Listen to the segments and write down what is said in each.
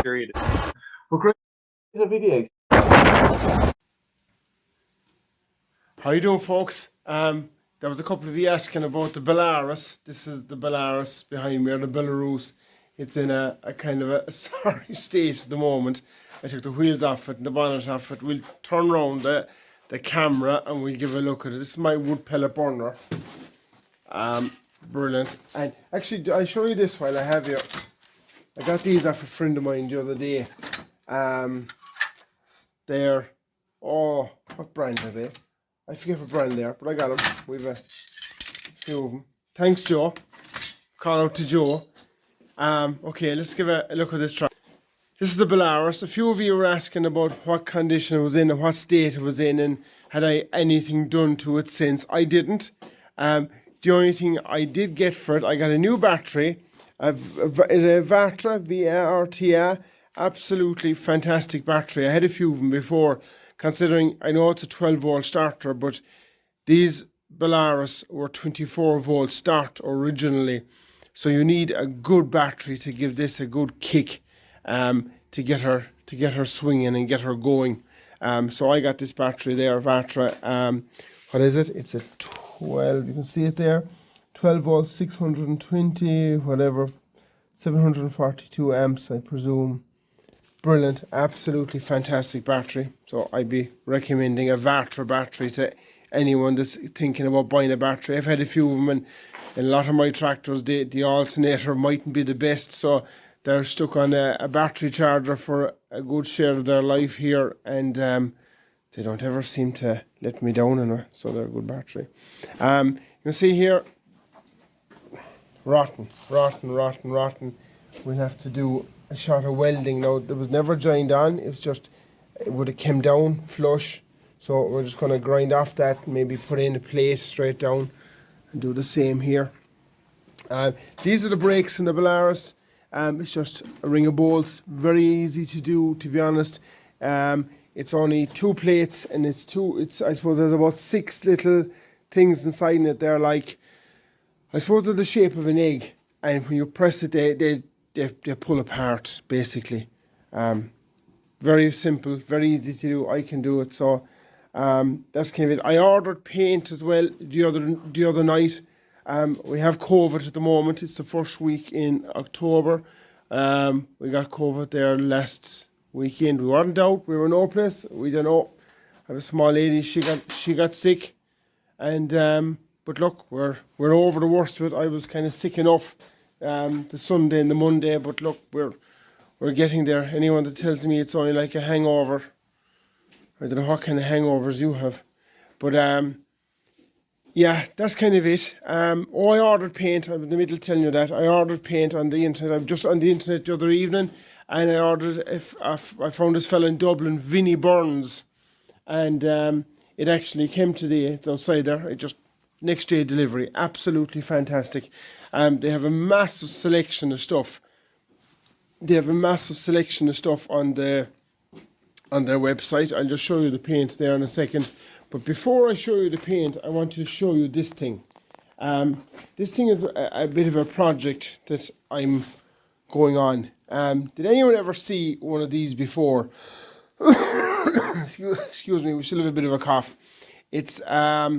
period. Well, great. A video. How you doing, folks? There was a couple of you asking about the Belarus. This is the Belarus behind me, or the Belarus. It's in a kind of a sorry state at the moment. I took the wheels off it and the bonnet off it. We'll turn around the camera and we'll give a look at it. This is my wood pellet burner. Brilliant. And actually, I'll show you this while I have you. I got these off a friend of mine the other day. They're, oh, what brand are they? I forget what brand they are, but I got them. We've a few of them. Thanks, Joe. Call out to Joe. Okay, let's give a look at this truck. This is the Belarus. A few of you were asking about what condition it was in and what state it was in, and had I anything done to it since. I didn't. The only thing I did get for it, I got a new battery, a Vatra, V-A-R-T-A, absolutely fantastic battery. I had a few of them before, considering I know it's a 12-volt starter, but these Belarus were 24-volt start originally. So you need a good battery to give this a good kick, to get her swinging and get her going. So I got this battery there, Vatra. What is it? It's a 12. You can see it there. 12 volts, 620, whatever, 742 amps, I presume. Brilliant, absolutely fantastic battery. So I'd be recommending a Vatra battery to anyone that's thinking about buying a battery. I've had a few of them, and in a lot of my tractors, the alternator mightn't be the best, so they're stuck on a battery charger for a good share of their life here, and they don't ever seem to let me down anyway, so they're a good battery. You can see here, rotten. We'll have to do a shot of welding now. There was never joined on, it was just, it would have come down flush, so we're just going to grind off that, maybe put in a plate straight down and do the same here. These are the brakes in the Belarus. It's just a ring of bolts, very easy to do, to be honest. It's only 2 plates, and it's I suppose there's about 6 little things inside it. They're like, I suppose they're the shape of an egg, and when you press it, they pull apart, basically. Very simple, very easy to do. I can do it, so that's kind of it. I ordered paint as well the other night. We have COVID at the moment. It's the first week in October. We got COVID there last weekend. We weren't out. We were no place. We don't know. I have a small lady. She got sick, and but look, we're over the worst of it. I was kind of sick enough the Sunday and the Monday, but look, we're getting there. Anyone that tells me it's only like a hangover, I don't know what kind of hangovers you have, but yeah, that's kind of it. I ordered paint. I'm in the middle telling you that. I ordered paint on the internet. I'm just on the internet the other evening, and I ordered, I found this fella in Dublin, Vinnie Burns, and it actually came today. It's outside there. It just, next day delivery. Absolutely fantastic. They have a massive selection of stuff. On their website. I'll just show you the paint there in a second. But before I show you the paint, I want to show you this thing. This thing is a bit of a project that I'm going on. Did anyone ever see one of these before? Excuse me, we still have a bit of a cough. It's a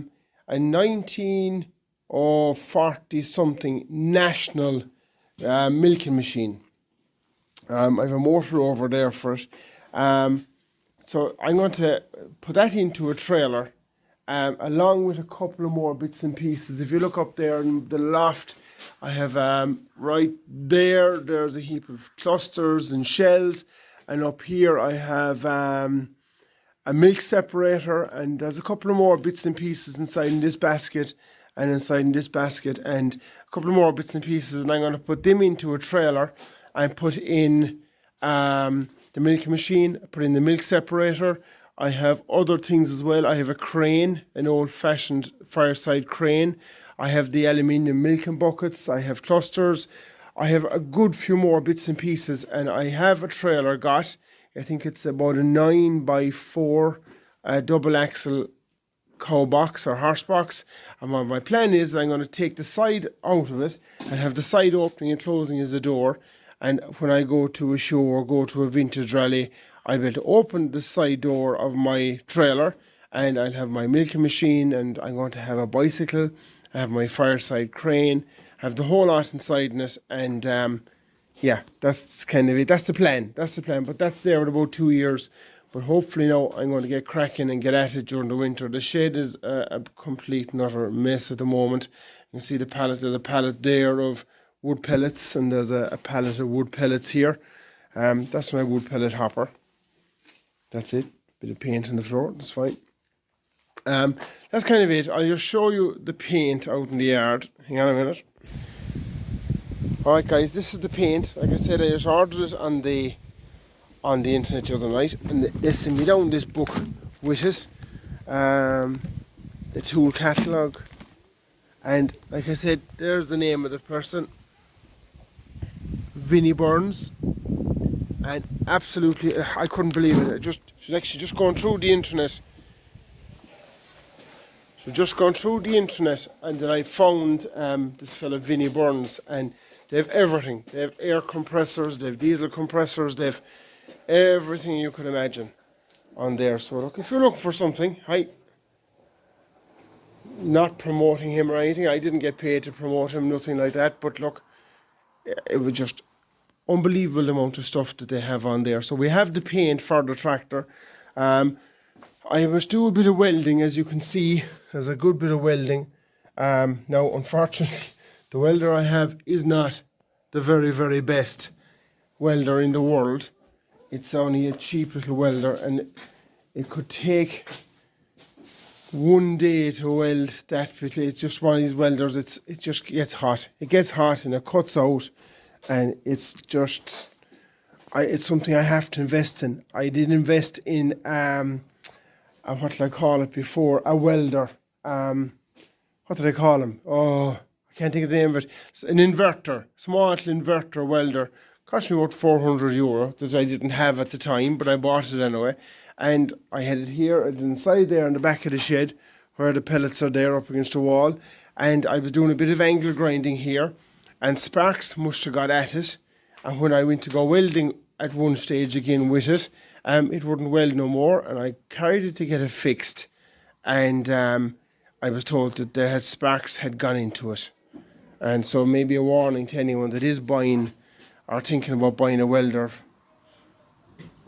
1940 something national milking machine. I have a motor over there for it. So I'm going to put that into a trailer, along with a couple of more bits and pieces. If you look up there in the loft, I have right there's a heap of clusters and shells, and up here I have a milk separator, and there's a couple of more bits and pieces inside in this basket, and a couple of more bits and pieces, and I'm going to put them into a trailer and put in the milk machine, put in the milk separator. I have other things as well. I have a crane, an old-fashioned fireside crane. I have the aluminium milking buckets. I have clusters. I have a good few more bits and pieces, and I have a trailer got. I think it's about a 9x4 double axle cow box or horse box. And what my plan is, I'm going to take the side out of it and have the side opening and closing as a door, And when I go to a show or go to a vintage rally, I'll be able to open the side door of my trailer, and I'll have my milking machine, and I'm going to have a bicycle, I have my fireside crane, have the whole lot inside in it, and yeah, that's kind of it. That's the plan. That's the plan. But that's there in about 2 years. But hopefully now I'm going to get cracking and get at it during the winter. The shed is a complete and utter mess at the moment. You can see the pallet. There's a pallet there of wood pellets, and there's a pallet of wood pellets here. That's my wood pellet hopper. That's it. Bit of paint on the floor. That's fine. That's kind of it. I'll just show you the paint out in the yard. Hang on a minute. Alright guys, this is the paint. Like I said, I just ordered it on the internet the other night, and they sent me down this book with it, the tool catalogue, and like I said, there's the name of the person, Vinnie Burns, and absolutely, I couldn't believe it. She's actually just going through the internet. So just gone through the internet, and then I found this fella Vinnie Burns, and they have everything. They have air compressors, they have diesel compressors, they have everything you could imagine on there. So look, if you're looking for something, not promoting him or anything, I didn't get paid to promote him, nothing like that, but look, it was just unbelievable amount of stuff that they have on there. So we have the paint for the tractor. I must do a bit of welding, as you can see. There's a good bit of welding. Now, unfortunately, the welder I have is not the very, very best welder in the world. It's only a cheap little welder, and it could take 1 day to weld that bit. It's just one of these welders. It just gets hot. It gets hot and it cuts out, and it's just it's something I have to invest in. I did invest in what did I call it before? A welder. What did I call him? Oh, I can't think of the name of it. It's an inverter, small little inverter welder. Cost me about €400 that I didn't have at the time, but I bought it anyway. And I had it here, and inside there in the back of the shed, where the pellets are there up against the wall. And I was doing a bit of angle grinding here, and sparks must have got at it. And when I went to go welding at one stage again with it, it wouldn't weld no more, and I carried it to get it fixed, and I was told that the sparks had gone into it. And so maybe a warning to anyone that is buying or thinking about buying a welder.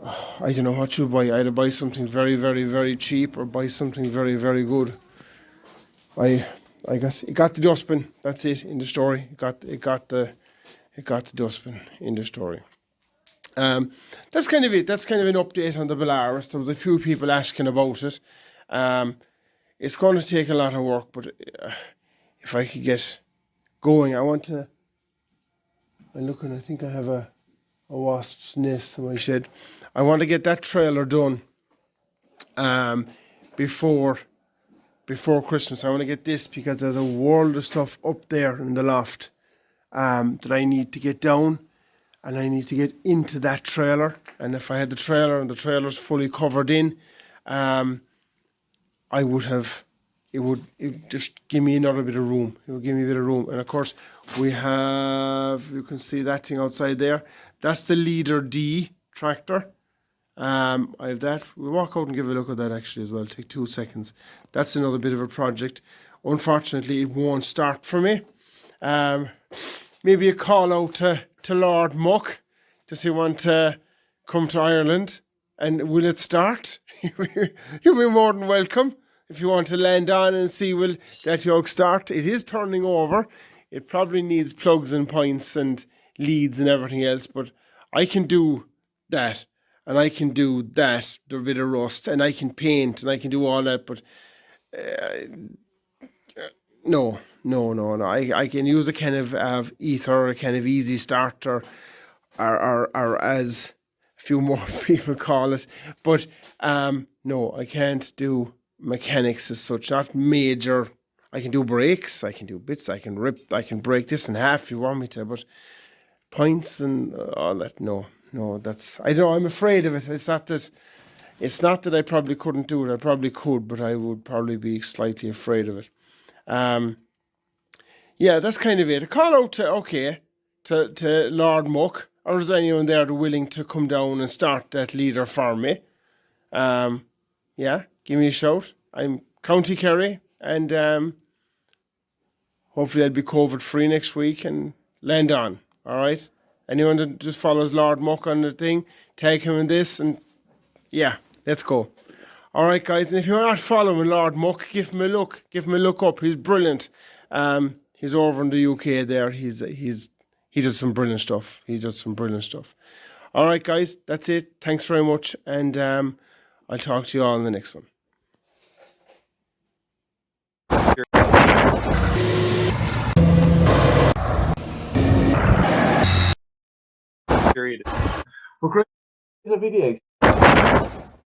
I don't know what you buy. Either buy something very, very, very cheap or buy something very, very good. I got the dustbin. That's it in the story. It got the dustbin in the story. That's kind of it. That's kind of an update on the Belarus. There was a few people asking about it. It's going to take a lot of work, but if I could get going, I want to. I'm looking. I think I have a wasp's nest in my shed. I want to get that trailer done before Christmas. I want to get this because there's a world of stuff up there in the loft that I need to get down. And I need to get into that trailer. And if I had the trailer and the trailer's fully covered in, I would have, it would just give me another bit of room. It would give me a bit of room. And of course, we have, you can see that thing outside there. That's the Leader D tractor. I have that. We'll walk out and give a look at that actually as well. Take 2 seconds. That's another bit of a project. Unfortunately, it won't start for me. Maybe a call out to Lord Muck. Does he want to come to Ireland? And will it start? You'll be more than welcome if you want to land on and see will that yoke start. It is turning over. It probably needs plugs and points and leads and everything else, but I can do that. And I can do that, the bit of rust, and I can paint and I can do all that, but no. I can use a kind of ether, a kind of easy starter, or as a few more people call it. But no, I can't do mechanics as such, not major. I can do brakes, I can do bits, I can rip, I can break this in half if you want me to, but points and all that, no, that's, I don't know, I'm afraid of it. It's not that I probably couldn't do it, I probably could, but I would probably be slightly afraid of it. Yeah, that's kind of it. A call out to Lord Muck, or is there anyone there willing to come down and start that leader for me? Yeah, give me a shout. I'm County Kerry, and hopefully I'll be COVID free next week and land on. All right. Anyone that just follows Lord Muck on the thing, tag him in this, and yeah, let's go. All right, guys. And if you're not following Lord Muck, give him a look. Give him a look up. He's brilliant. He's over in the UK there. He does some brilliant stuff. He does some brilliant stuff. All right, guys. That's it. Thanks very much, and I'll talk to you all in the next one. We're creating a video